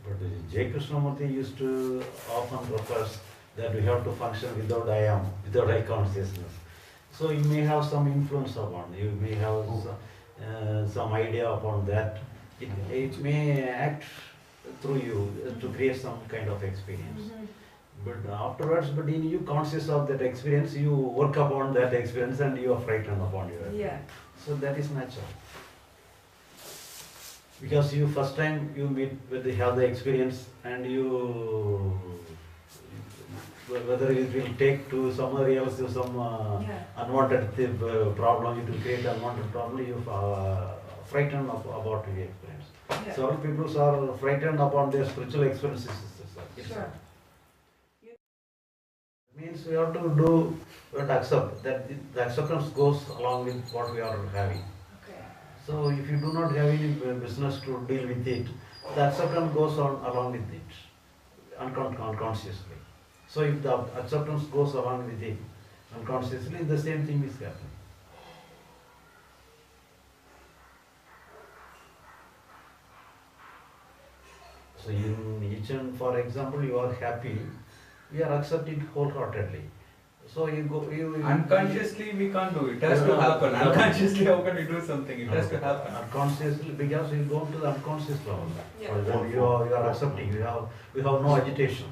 But J. Krishnamurti used to often refers that we have to function without I am, without I consciousness. So you may have some influence upon, you may have some idea upon that. It may act through you to create some kind of experience. But afterwards, but in you conscious of that experience, you work upon that experience and you are frightened upon your experience. Yeah. So that is natural. Because you first time you meet with the have the experience and you whether it will take to somebody else to some unwanted problem, it will create unwanted problem, you frightened about the experience. Yeah. Several people are frightened upon their spiritual experiences. Sure. Means we have to do, we have to accept that the acceptance goes along with what we are having. Okay. So if you do not have any business to deal with it, the acceptance goes on along with it, unconsciously. So if the acceptance goes along with it unconsciously, the same thing is happening. So in each and for example, you are happy, we are accepting wholeheartedly. So you go, unconsciously we can't do it. It has to happen. Unconsciously, how can we do something? It has to happen. Unconsciously, because you go to the unconscious level. Yeah. For example, you are accepting. You have no agitation.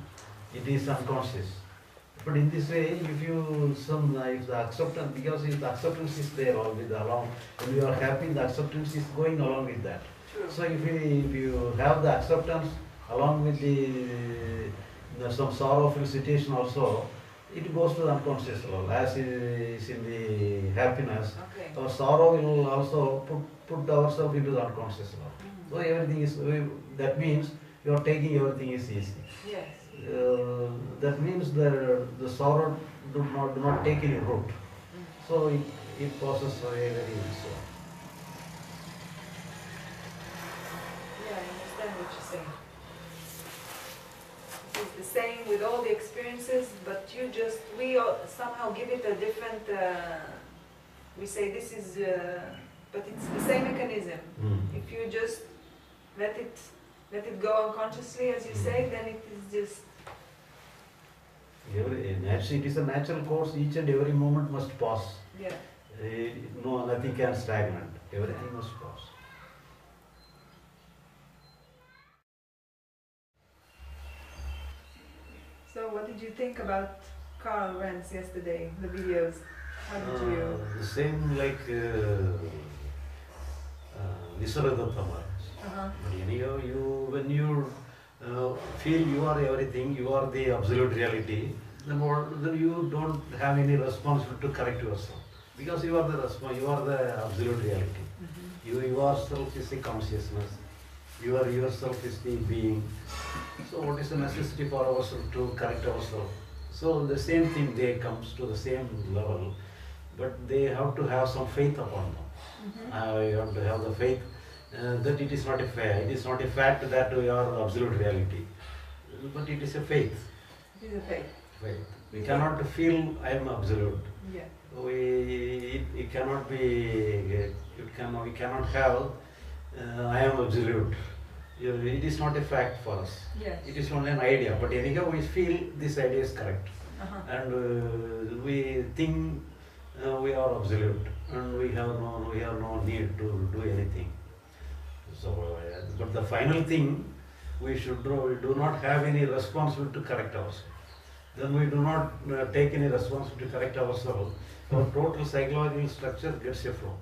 It is unconscious. But in this way, if the acceptance, because if the acceptance is there always along, when you are happy, the acceptance is going along with that. True. So if you have the acceptance along with some sorrowful situation also, it goes to the unconscious level. As is in the happiness, Okay. our sorrow will also put ourselves into the unconscious level. So everything is, that means you are taking everything is easy. Yes. That means the sorrow do not take any root. So it passes away very easily. Yeah, I understand what you're saying. It's the same with all the experiences, but we all somehow give it a different, we say this is, but it's the same mechanism. If you just let it go unconsciously, as you say, then it is just... It is a natural course, each and every moment must pass. Yeah. No, nothing can stagnate. Everything must pass. So what did you think about Carl Renz yesterday, the videos? How did you... The same like Nisargadatta Maharaj. But anyhow, when you feel you are everything, you are the absolute reality, then you don't have any responsibility to correct yourself. Because you are the absolute reality. You yourself is the consciousness. You are yourself is the being. So what is the necessity for ourselves to correct ourselves? So the same thing, they comes to the same level, but they have to have some faith upon them. You have to have the faith that it is not a fact. It is not a fact that we are absolute reality, but it is a faith. It is a faith. Faith. We cannot feel I am absolute. Yeah. It cannot be. We cannot have I am absolute. It is not a fact for us. Yes. It is only an idea. But anyhow, we feel this idea is correct, and we think we are absolute, and we have no need to do anything. So, but the final thing, we do not have any responsibility to correct ourselves. Then we do not take any responsibility to correct ourselves. Our total psychological structure gets a flow.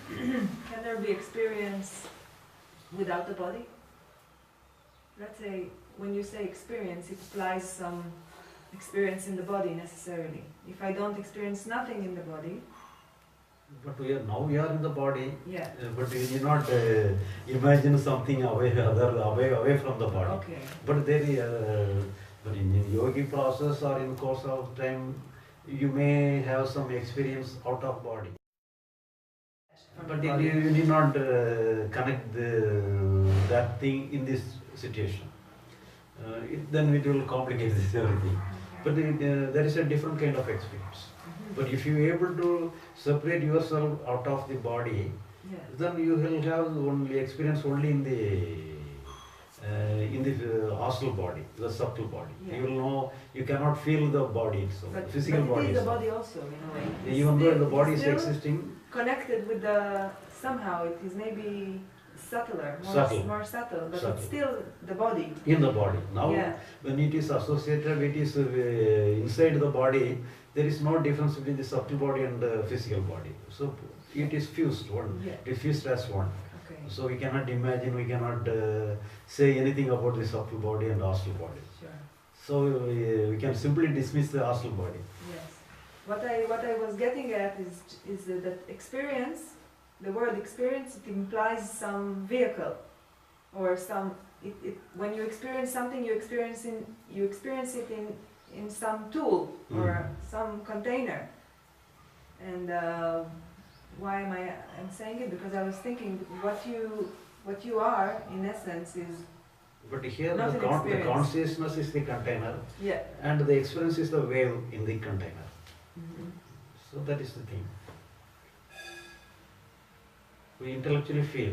Can there be experience without the body? Let's say, when you say experience, it implies some experience in the body necessarily. If I don't experience nothing in the body... But now we are in the body, yeah. But we need not imagine something away from the body. Okay. But there is, but in yogi process or in course of time, you may have some experience out of body. But you need not connect that thing in this situation. Then it will complicate this everything. But there is a different kind of experience. But if you are able to separate yourself out of the body, Yeah. then you will have only experience only in the astral body, the subtle body. Yeah. You will know, you cannot feel the body itself, But, physical but body it is the itself. body also in a way. It's Even though still- the body it's is still existing, connected with the, somehow it is maybe subtler, more subtle, but Subtle. it's still the body. in the body. Now, Yeah. when it is associated, it is inside the body, there is no difference between the subtle body and the physical body. So it is fused, one, Yeah. diffused as one. Okay. So we cannot imagine, we cannot say anything about the subtle body and astral body. Sure. So we can simply dismiss the astral body. Yes. What I was getting at is that experience, the word experience, it implies some vehicle, or some. When you experience something, you experience it in some tool or some container. And why am I'm saying it? Because I was thinking what you are in essence is. But here Not the, an the experience. consciousness is the container, Yeah. and the experience is the wave in the container. Mhm. So that is the thing. We intellectually feel,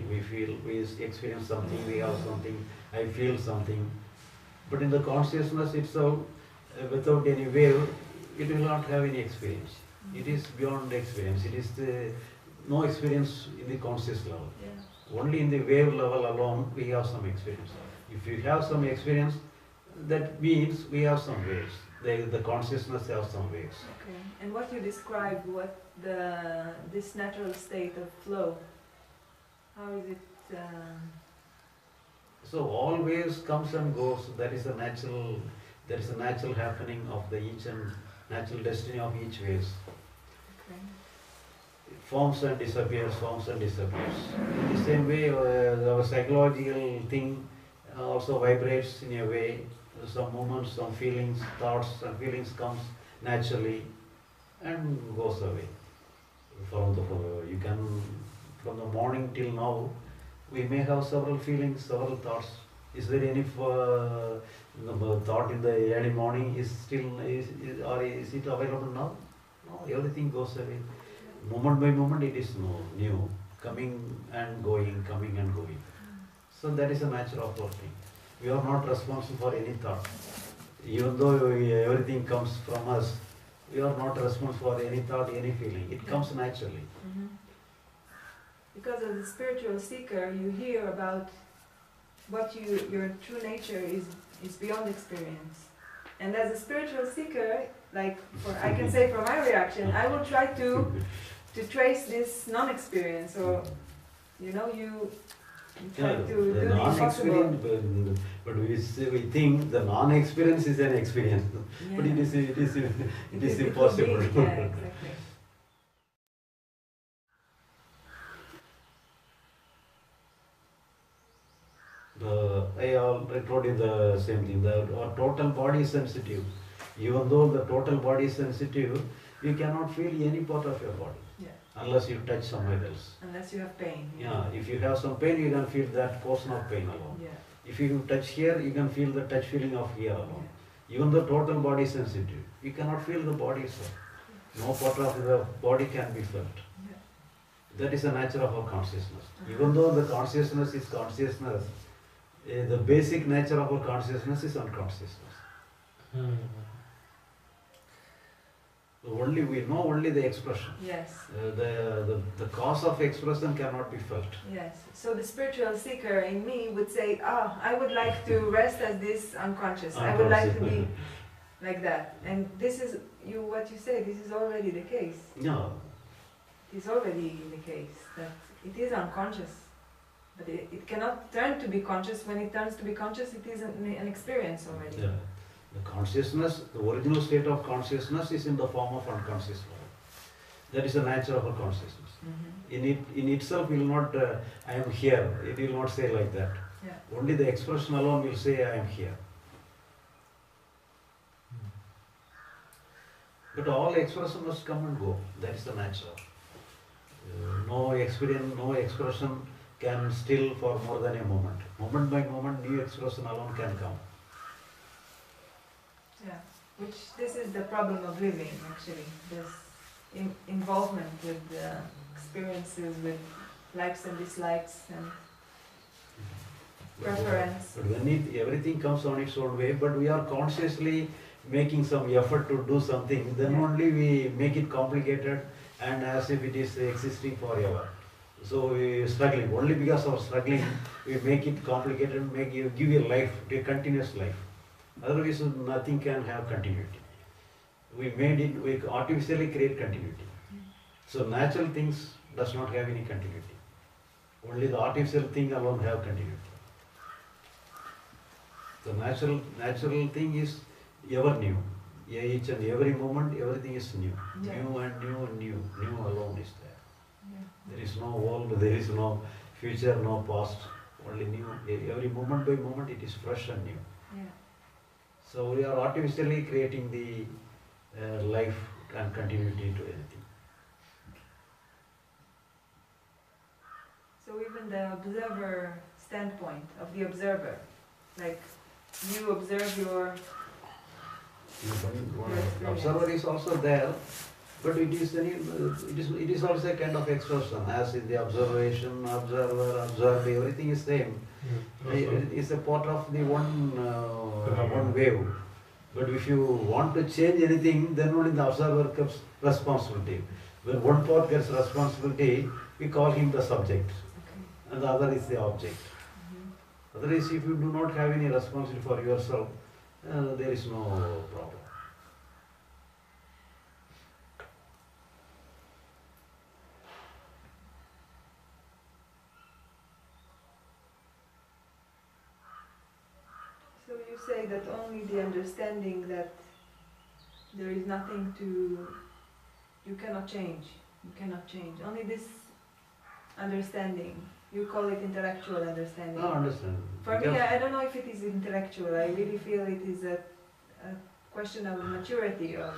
we experience something, we have something, I feel something. But in the consciousness itself, without any wave, it will not have any experience. It is beyond experience. It is no experience in the conscious level. Yeah. Only in the wave level alone, we have some experience. If you have some experience, that means we have some waves. The consciousness has some waves. Okay. And what you described, this natural state of flow, how is it? So all waves comes and goes. There is a natural happening of the each and natural destiny of each waves. Okay. It forms and disappears, forms and disappears. In the same way, our psychological thing also vibrates in a way. Some moments, some feelings, thoughts and feelings comes naturally and goes away. From the morning till now, we may have several feelings, several thoughts. Is there any thought in the early morning is it available now? No, everything goes away. Moment by moment it is new, coming and going, coming and going. So that is the nature of our thing. We are not responsible for any thought. Even though everything comes from us, we are not responsible for any thought, any feeling. It comes naturally. Mm-hmm. Because as a spiritual seeker, you hear about what your true nature is beyond experience. And as a spiritual seeker, I can say from my reaction, I will try to trace this non-experience, or you try to do the the impossible. non-experience, but we think the non-experience is an experience, but it is It could impossible. be, yeah, exactly. I told you the same thing. Our total body is sensitive. Even though the total body is sensitive, you cannot feel any part of your body unless you touch somewhere else. Unless you have pain. Yeah, if you have some pain, you can feel that portion of pain alone. Yeah. If you touch here, you can feel the touch feeling of here alone. Even the total body is sensitive, you cannot feel the body itself. No part of the body can be felt. Yeah. That is the nature of our consciousness. Even though the consciousness is consciousness, the basic nature of our consciousness is unconsciousness. We know only the expression. Yes. The cause of expression cannot be felt. Yes. So the spiritual seeker in me would say, I would like to rest as this unconscious. I would like to be like that. And this is what you say, this is already the case. No. It is already the case that it is unconscious. But it cannot turn to be conscious. When it turns to be conscious, it is an experience already. Yeah. The consciousness, the original state of consciousness is in the form of unconscious level. That is the nature of our consciousness. Mm-hmm. In itself will not, I am here. It will not say like that. Yeah. Only the expression alone will say, I am here. But all expression must come and go. That is the nature. No experience, no expression can still for more than a moment. Moment by moment, new expression alone can come. Yeah. Which this is the problem of living, actually. This involvement with experiences, with likes and dislikes and preference. But when everything comes on its own way, but we are consciously making some effort to do something, then Yeah. only we make it complicated and as if it is existing forever. So we struggling, only because of struggling, we make it complicated, give you life, a continuous life. Otherwise, nothing can have continuity. We artificially create continuity. So natural things does not have any continuity. Only the artificial thing alone have continuity. The natural thing is ever new. Each and every moment, everything is new. Yeah. New and new and new. New alone is there. Yeah. There is no old, there is no future, no past. Only new. Every moment by moment, it is fresh and new. Yeah. So we are artificially creating the life and continuity to anything. So even the observer standpoint of the observer, like you observe your One observer is also there, but it is also a kind of expression, as in the observation, observer, observed, everything is same. It is a part of the one wave. But if you want to change anything, then only the observer gets responsibility. When one part gets responsibility, we call him the subject, and the other is the object. Otherwise, if you do not have any responsibility for yourself, there is no problem. So you say that only the understanding that there is nothing you cannot change. Only this understanding. You call it intellectual understanding. No, understand. For me, I don't know if it is intellectual. I really feel it is a question of maturity. Of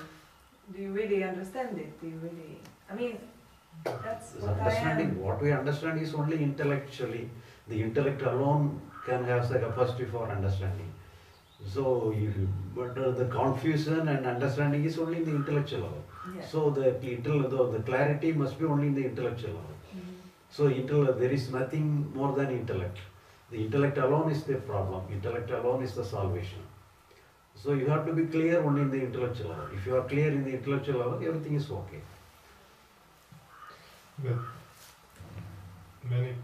do you really understand it? Do you really? I mean, that's This what I understanding, am. what we understand is only intellectually. The intellect alone can have the capacity for understanding. So, the confusion and understanding is only in the intellectual level. Yeah. So the clarity must be only in the intellectual level. So there is nothing more than intellect. The intellect alone is the problem. Intellect alone is the salvation. So you have to be clear only in the intellectual level. If you are clear in the intellectual level, everything is okay. But many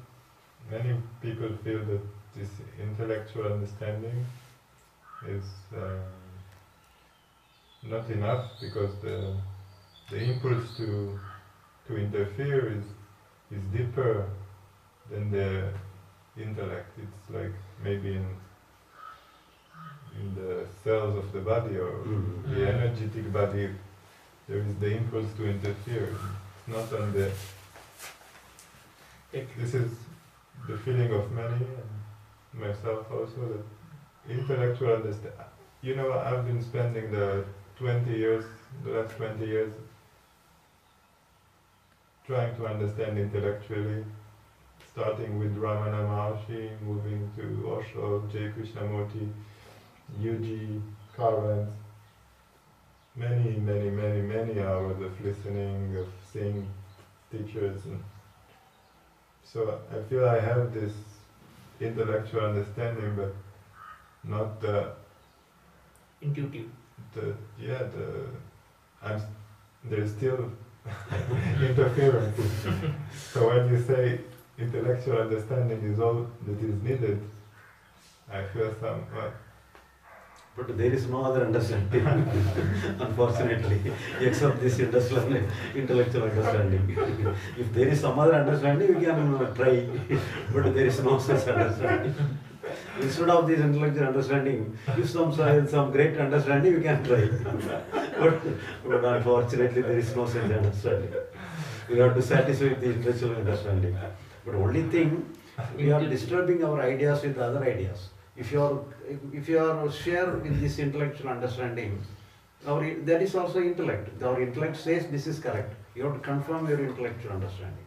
people feel that this intellectual understanding is not enough because the impulse to interfere is deeper than the intellect. It's like maybe in the cells of the body or the energetic body, there is the impulse to interfere. It's not on the. This is the feeling of many, and myself also, that intellectual understanding. You know, I've been spending the last 20 years, trying to understand intellectually, starting with Ramana Maharshi, moving to Osho, J. Krishnamurti, UG, Karl, many hours of listening, of seeing teachers. And so I feel I have this intellectual understanding, but not the intuitive. There's still interference. So when you say intellectual understanding is all that is needed, I feel But there is no other understanding, unfortunately, except this intellectual understanding. If there is some other understanding, we can try, but there is no such understanding. Instead of this intellectual understanding, if some great understanding, we can try. But unfortunately, there is no such understanding. We have to satisfy the intellectual understanding. But only thing, we are disturbing our ideas with other ideas. If you are share with this intellectual understanding, that is also intellect. Our intellect says this is correct. You have to confirm your intellectual understanding.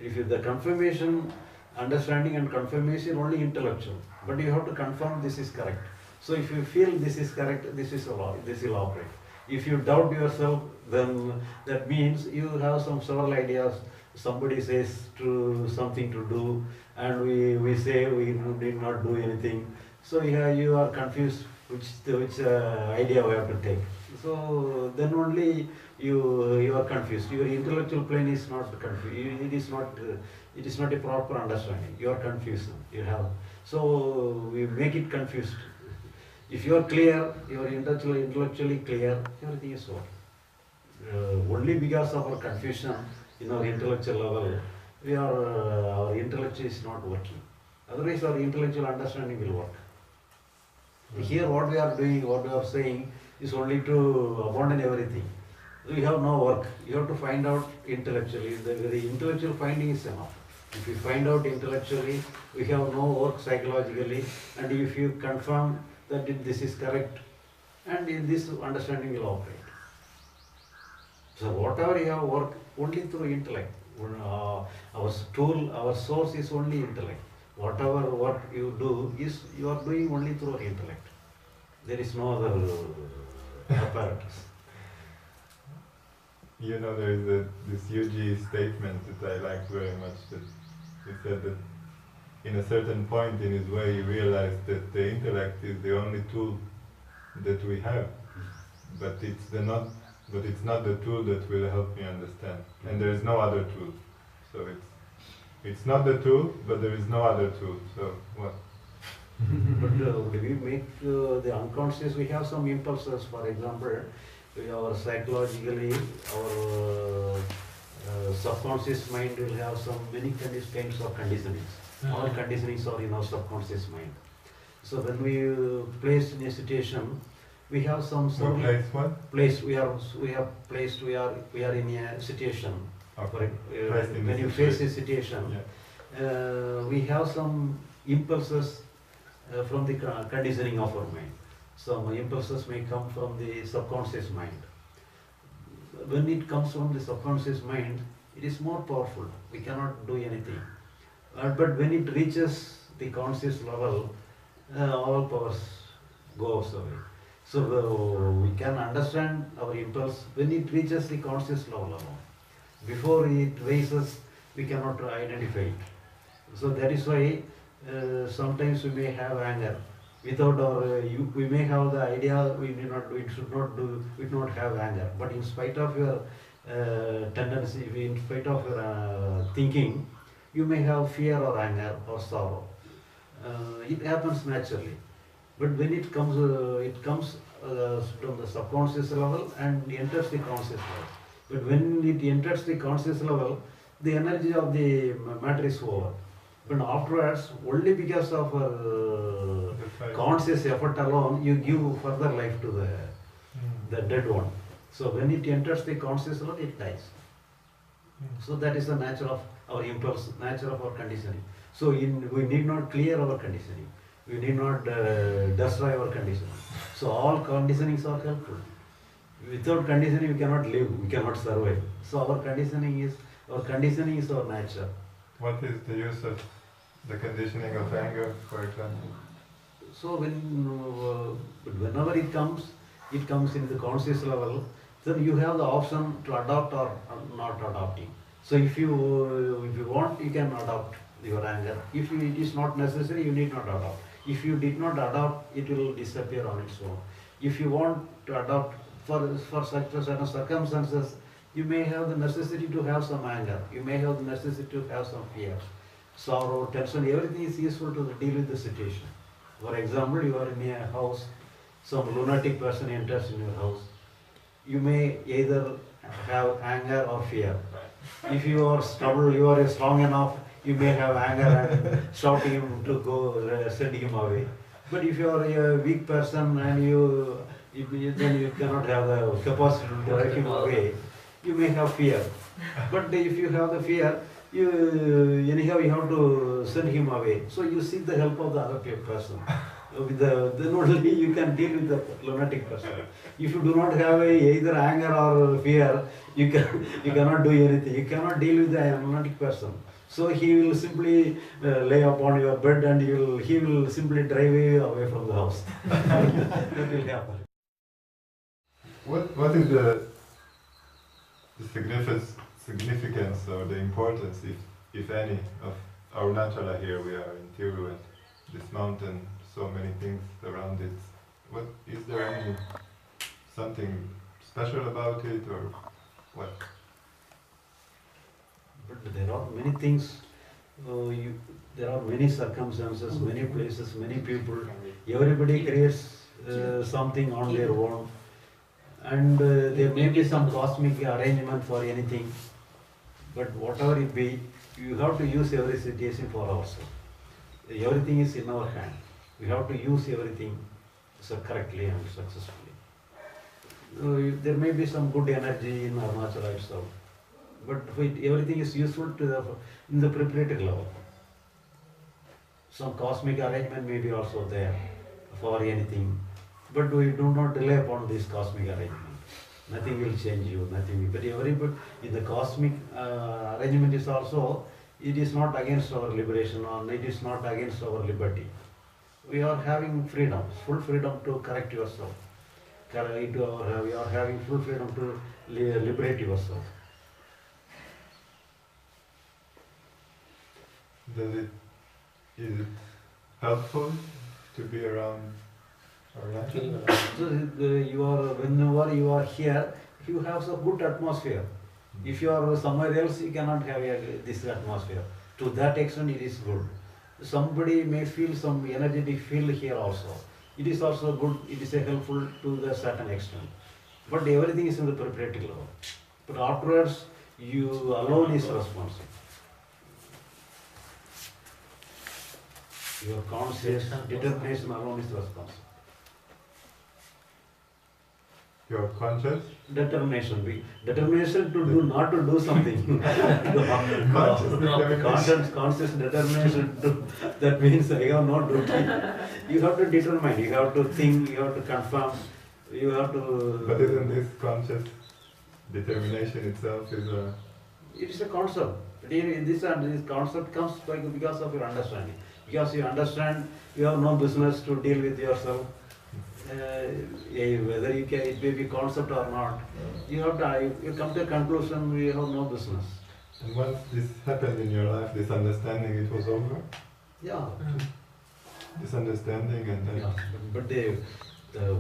If the confirmation, understanding and confirmation only intellectual, but you have to confirm this is correct. So if you feel this is correct, this will operate. If you doubt yourself, then that means you have several ideas somebody says to something to do, and we say we did not do anything. So you are confused which idea we have to take. So then only you are confused. Your intellectual plane is not confused. It is not a proper understanding. You are confused. You have, so we make it confused. If you are clear, you are intellectually clear, everything is over. Only because of our confusion in our intellectual level, our intellect is not working. Otherwise, our intellectual understanding will work. Here, what we are doing, what we are saying, is only to abandon everything. We have no work. You have to find out intellectually. The intellectual finding is enough. If you find out intellectually, we have no work psychologically, and if you confirm that this is correct, and in this understanding will operate. So whatever you have work only through intellect. Our tool, our source is only intellect. Whatever work you do is you are doing only through intellect. There is no other apparatus. You know, there is this Yuji statement that I like very much, that he said that in a certain point in his way he realized that the intellect is the only tool that we have, but it's not the tool that will help me understand, and there is no other tool. So it's not the tool, but there is no other tool. So what? But we make the unconscious, we have some impulses. For example, our psychologically, our subconscious mind will have many kinds of conditionings. All conditionings are in our subconscious mind. So when we placed in a situation, we have some place what? Place we are placed. We are in a situation. Okay. When you face a situation, we have some impulses from the conditioning of our mind. Some impulses may come from the subconscious mind. When it comes from the subconscious mind, it is more powerful. We cannot do anything. But when it reaches the conscious level, all powers goes away. So we can understand our impulse when it reaches the conscious level alone. Before it raises, we cannot identify it. So that is why sometimes we may have anger. Without we may have the idea we should not have anger. But in spite of your tendency, in spite of your thinking, you may have fear or anger or sorrow. It happens naturally. But when it comes from the subconscious level and enters the conscious level. But when it enters the conscious level, the energy of the matter is over. But afterwards, only because of conscious effort alone, you give further life to the dead one. So when it enters the conscious level, it dies. So that is the nature of our impulse, nature of our conditioning. So we need not clear our conditioning. We need not destroy our conditioning. So all conditionings are helpful. Without conditioning, we cannot live, we cannot survive. So our conditioning is our nature. What is the use of the conditioning of anger, for example? So whenever it comes in the conscious level, then you have the option to adopt or not adopting. So if you want, you can adopt your anger. If it is not necessary, you need not adopt. If you did not adopt, it will disappear on its own. If you want to adopt for certain circumstances, you may have the necessity to have some anger. You may have the necessity to have some fear, sorrow, tension. Everything is useful to deal with the situation. For example, you are in a house, some lunatic person enters in your house. You may either have anger or fear. If you are stubborn, you are strong enough, you may have anger and shouting him to go, sending him away. But if you are a weak person and then you cannot have the capacity to drive him away, you may have fear. But if you have the fear, anyhow you have to send him away. So you seek the help of the other person. Then only you can deal with the lunatic person. If you do not have either anger or fear, you cannot do anything. You cannot deal with the lunatic person. So he will simply lay upon your bed and he will simply drive you away from the house. That will happen. What is the significance or the importance, if any, of Arunachala here. We are in Tiru and this mountain, so many things around it. What is there any something special about it or what? But there are many things, there are many circumstances, many places, many people. Everybody creates something on their own. And there may be some cosmic arrangement for anything. But whatever it be, you have to use every situation for ourselves. Everything is in our hand. We have to use everything correctly and successfully. There may be some good energy in Arunachala itself. But everything is useful to in the preparatory level. Some cosmic arrangement may be also there for anything. But we do not rely upon this cosmic arrangement. Nothing will change you, nothing. But everybody in the cosmic arrangement is also, it is not against our liberation or it is not against our liberty. We are having freedom, full freedom to correct yourself. We are having full freedom to liberate yourself. Is it helpful to be around Arunachala? So whenever you are here, you have some good atmosphere. If you are somewhere else, you cannot have this atmosphere. To that extent, it is good. Somebody may feel some energetic feel here also. It is also good, it is helpful to the certain extent. But everything is in the preparatory level. But afterwards, you alone is responsible. Your conscious determination alone is responsible. Your conscious? Determination. Determination to do, not to do something. Conscious determination to, that means I have not duty. You have to determine, you have to think, you have to confirm, you have to... But isn't this conscious determination itself is a... It is a concept. This concept comes because of your understanding. Because you understand, you have no business to deal with yourself. Whether you can, it may be concept or not, you have to, you come to a conclusion, you have no business. And once this happened in your life, this understanding, it was over? Yeah. This understanding and then... Yeah.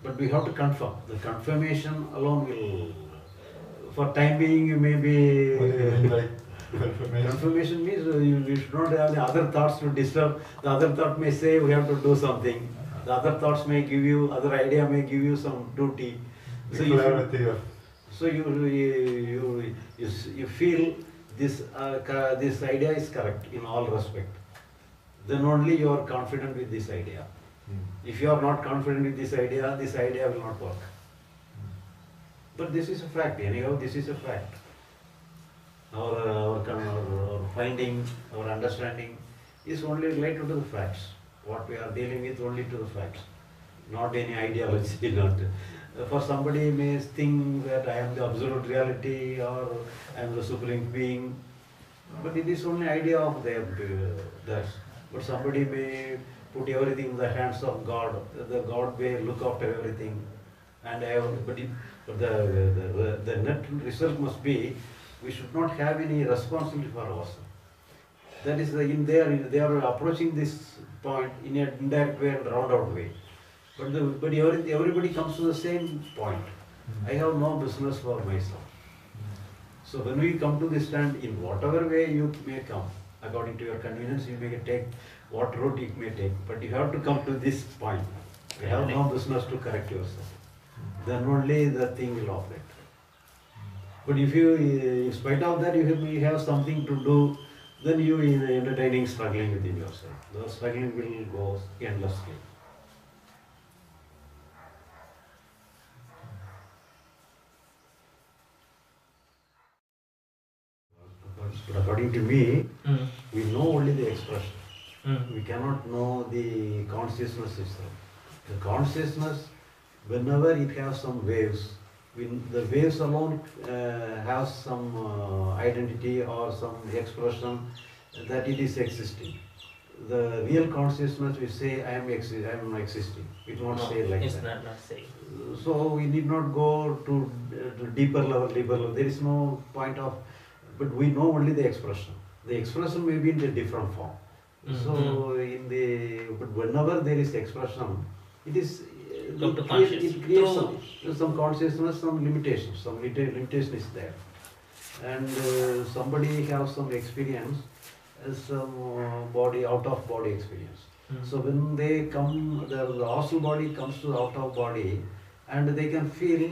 But we have to confirm. The confirmation alone will, for time being, you may be... What do you mean by confirmation? Confirmation means you should not have the other thoughts to disturb. The other thought may say we have to do something. The other thoughts may give you, other idea may give you some duty. The clarity of... So you feel this this idea is correct in all respect. Then only you are confident with this idea. If you are not confident with this idea will not work. But this is a fact. Anyhow, this is a fact. Our finding, our understanding is only related to the facts. What we are dealing with only to the facts, not any ideology. Not for somebody may think that I am the absolute reality or I am the supreme being, but it is only idea of theirs. But somebody may put everything in the hands of God. The God may look after everything, and the net result must be we should not have any responsibility for ourselves. That is they are approaching this point in an indirect way and roundabout way. But everybody comes to the same point. I have no business for myself. So when we come to this stand, in whatever way you may come, according to your convenience, you may take what route you may take. But you have to come to this point. You have no business to correct yourself. Then only the thing will operate. But if you, in spite of that, you have something to do, then you are entertaining struggling within yourself. The struggling will go endlessly. But according to me, we know only the expression. We cannot know the consciousness itself. The consciousness, whenever it has some waves, the waves alone have some identity or some expression that it is existing. the real consciousness will say I am existing. It won't No, say like it's that. not saying. So we need not go to deeper level. There is no point of, but we know only the expression. The expression may be in a different form. So in the, but whenever there is expression, it is Come to it creates True. some consciousness, some limitations. Some limitation is there, and somebody has some experience, some body out of body experience. So when they come, the astral body comes to the out of body, and they can feel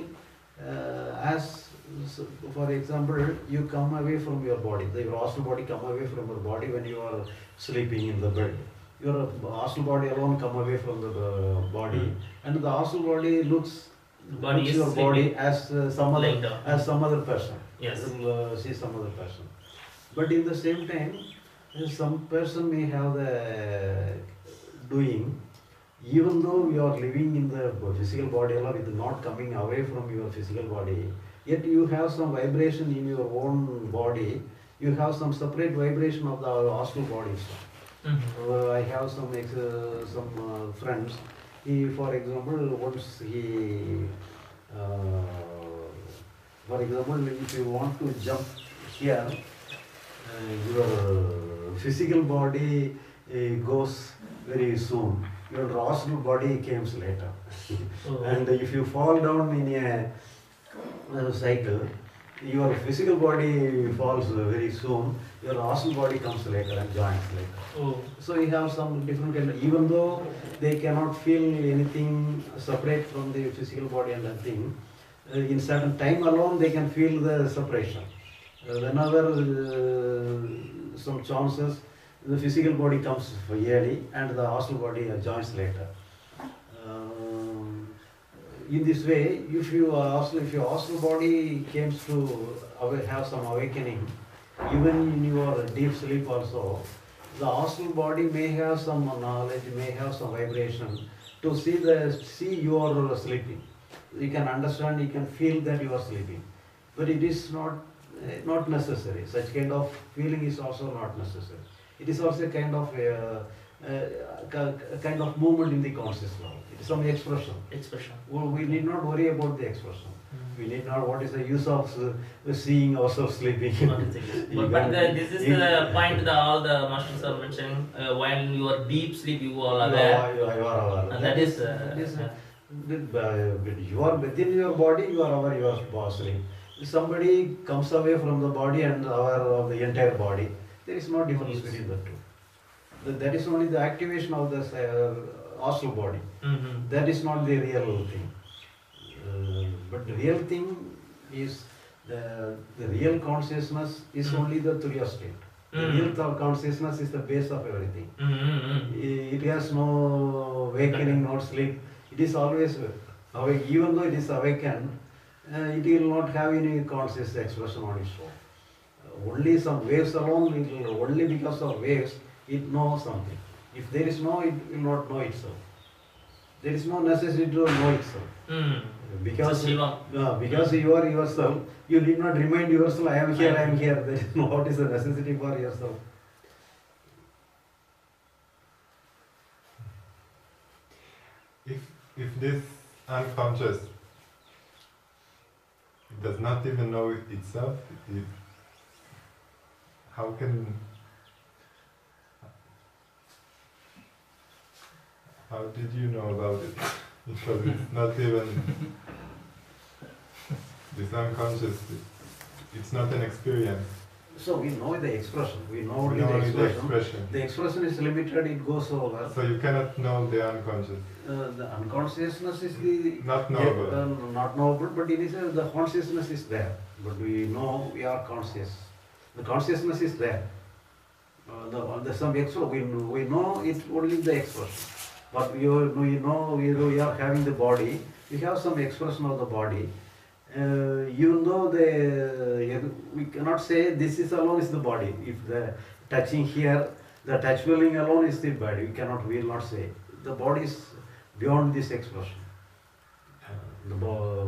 as, so for example, you come away from your body. The astral body come away from your body when you are sleeping in the bed. Your astral body alone come away from the body, and the astral body looks Body your is body sleeping. as Lying down. some other person. Yes. Will, see some other person. But in the same time, some person may have the doing, even though you are living in the physical body alone, it is not coming away from your physical body, yet you have some vibration in your own body, you have some separate vibration of the astral body. I have some friends. He, for example, once he, for example, if you want to jump here, your physical body goes very soon. Your astral body comes later. And if you fall down in a cycle, your physical body falls very soon, your astral body comes later and joins later. So you have some different kind of, even though they cannot feel anything separate from the physical body and that thing, in certain time alone they can feel the separation. Whenever some chances, the physical body comes early and the astral body joins later. In this way, if your astral body comes to have some awakening, even in your deep sleep also, the astral body may have some knowledge, may have some vibration to see you are sleeping. You can understand, you can feel that you are sleeping, but it is not necessary. Such kind of feeling is also not necessary. It is also a kind of movement in the conscious level. It is some expression. Well, we need not worry about the expression. We need not, what is the use of seeing ourselves sleeping. But this is the point that all the masters are mentioning. When you are deep sleep, you all are there. You are aware. And that is you are within your body, you are aware, you are sleep. If somebody comes away from the body and aware of the entire body, there is no difference between the two. That is only the activation of the astral body. That is not the real thing. But the real thing is the real consciousness is only the Turiya state. The real consciousness is the base of everything. It has no awakening, no sleep. It is always awake. Even though it is awakened, it will not have any conscious expression on its own. Only some waves alone, only because of waves, it knows something. If there is no, it will not know itself. There is no necessity to know itself. Because you are yourself, you need not remind yourself, I am here, I am here. There is no, what is the necessity for yourself? If this unconscious, it does not even know itself, how did you know about it? Because it's not even this unconscious, it's not an experience. So we know the expression, we know only the expression. The expression is limited, it goes over. So you cannot know the unconscious. The unconsciousness is the not knowable. Not knowable, but it is the consciousness is there. But we know we are conscious. The consciousness is there. The some expression we know it's only the expression. But we are having the body. We have some expression of the body. Even though we cannot say this is alone is the body. If the touching here, the touch feeling alone is the body. We will not say. The body is beyond this expression.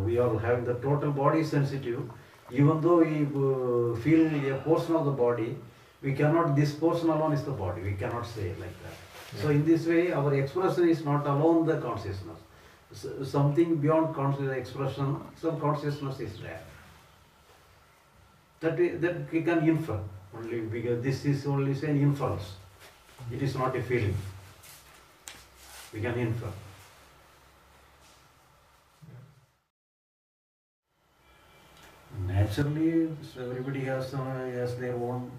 We are having the total body sensitive. Even though we feel a portion of the body, We cannot, this portion alone is the body, we cannot say it like that. So in this way, our expression is not alone the consciousness. Something beyond conscious expression, some consciousness is there. That we can infer, only because this is only an inference. It is not a feeling. We can infer. Naturally, so everybody has their own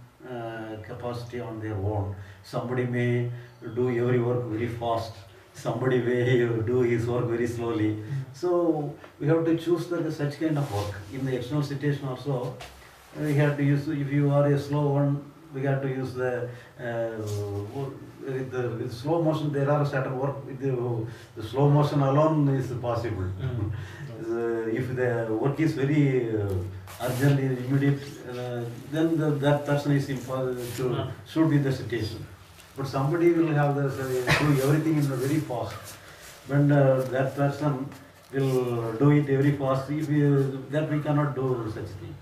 capacity on their own. Somebody may do every work very fast. Somebody may do his work very slowly. So we have to choose such kind of work. In the external situation also, we have to use, if you are a slow one, we have to use with slow motion. There are certain work with the slow motion alone is possible. If the work is very urgent, immediate, then that person is impossible to suit with the situation. But somebody will have do everything in a very fast. When that person will do it very fast, that we cannot do such thing.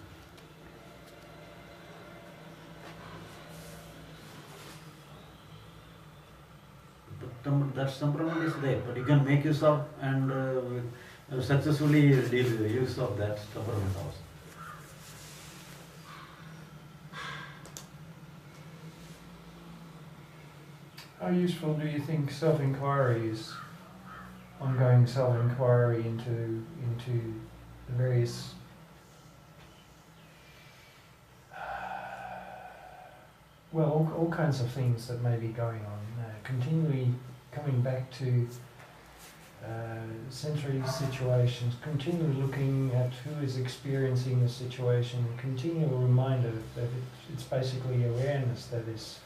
But that temperament is there, but you can make use of and successfully use of that temperament also. How useful do you think self-inquiry is? Ongoing self-inquiry into the various all kinds of things that may be going on. Continually coming back to sensory situations, continually looking at who is experiencing the situation, continual reminder that it's basically awareness that is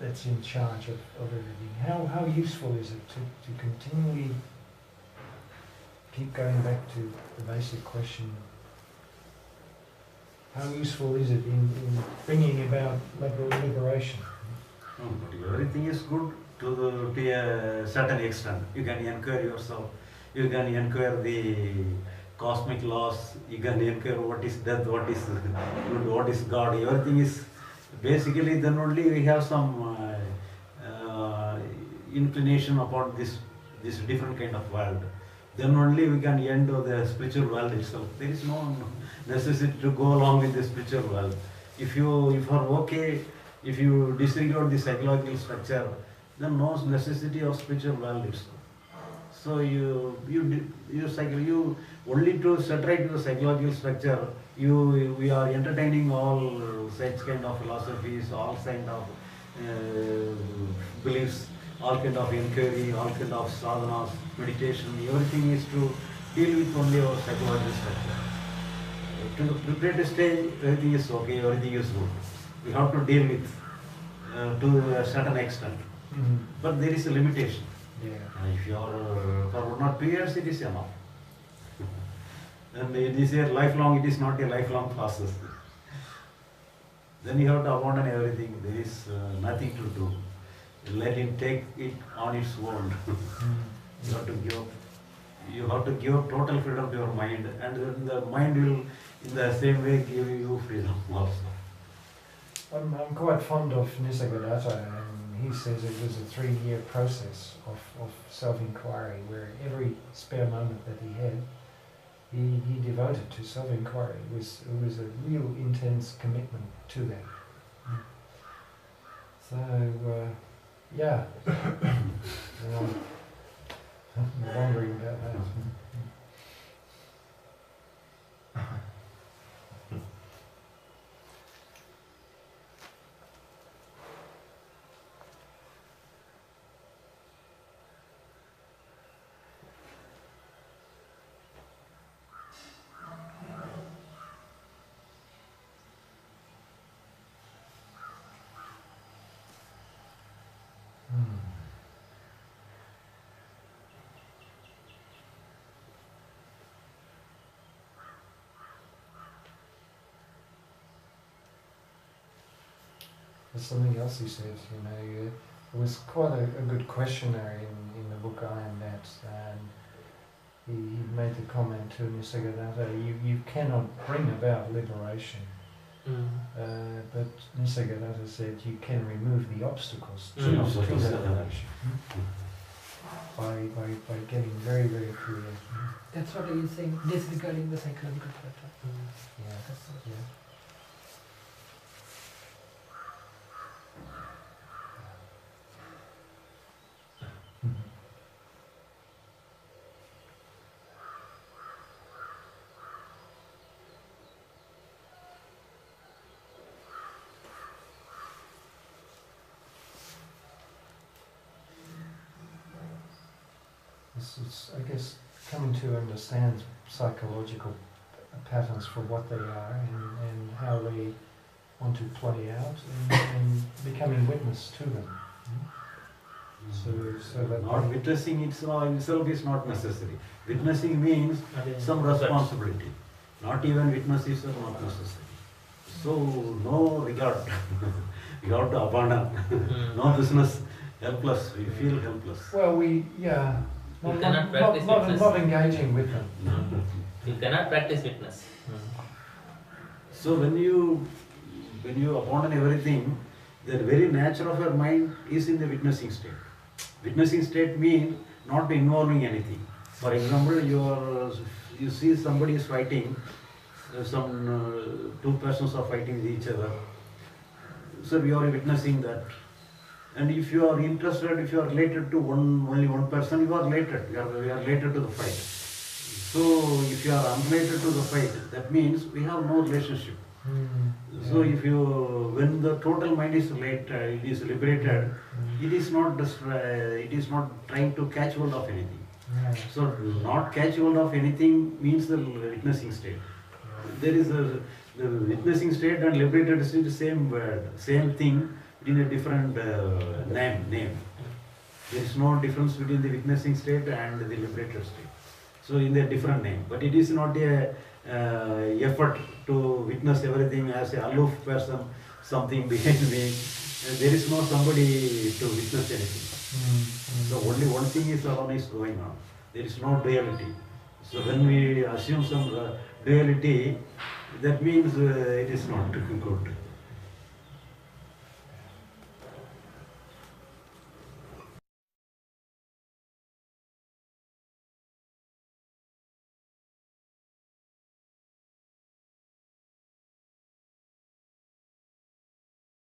that's in charge of everything. How useful is it to continually keep going back to the basic question? How useful is it in bringing about liberation? Everything is good to a certain extent. You can inquire yourself, you can inquire the cosmic laws, you can inquire what is death, what is good, what is God. Everything is basically, then only we have some inclination about this different kind of world. Then only we can enter the spiritual world itself. There is no necessity to go along with the spiritual world. If you are okay, if you disregard the psychological structure, then no necessity of spiritual world itself. So you only to saturate the psychological structure, we are entertaining all such kind of philosophies, all kind of beliefs, all kind of inquiry, all kind of sadhanas, meditation. Everything is to deal with only our psychological structure. To the preparatory stage, everything is okay, everything is good. We have to deal with to a certain extent. Mm-hmm. But there is a limitation. Yeah. If you are for 1 or 2 years, it is enough. And it is a lifelong, it is not a lifelong process. Then you have to abandon everything. There is nothing to do. Let him take it on its own. You have to give total freedom to your mind, and then the mind will in the same way give you freedom also. I'm quite fond of Nisargadatta, and he says it was a 3-year process of self-inquiry, where every spare moment that he had, he devoted to self-inquiry. It was a real intense commitment to that. So, yeah. I'm wondering about that. There's something else he says, it was quite a good questionnaire in the book I Am That, and he made the comment to Nisargadatta, you cannot bring about liberation But Nisargadatta said you can remove the obstacles to, Mm. to that Mm. connection by getting very, very clear. That's what he's saying, disregarding the psychological factor. Yeah, That's what. yeah. Mhm. It's, I guess, coming to understand psychological patterns for what they are and how they want to play out and becoming witness to them. So that Not they- witnessing itself is not necessary. Witnessing means some responsibility. Not even witness is not necessary. So no regard. You have to abandon. No business. Helpless. We feel helpless. Well, You cannot practice witness. not engaging with them. You cannot practice witness. So when you abandon everything, the very nature of your mind is in the witnessing state. Witnessing state means not involving anything. For example, you see somebody is fighting, two persons are fighting with each other. So you are witnessing that. And if you are interested, if you are related to only one person, you are related. You are related to the fight. So if you are unrelated to the fight, that means we have no relationship. So if when the total mind is it is liberated, it is not trying to catch hold of anything. So not catch hold of anything means the witnessing state. There is the witnessing state and liberated state, the same word, same thing in a different name. There is no difference between the witnessing state and the liberated state. So in the different name, but it is not a effort to witness everything as a aloof person, something behind me. There is no somebody to witness anything. So only one thing is alone is going on. There is no duality. So when we assume some duality, that means it is not good.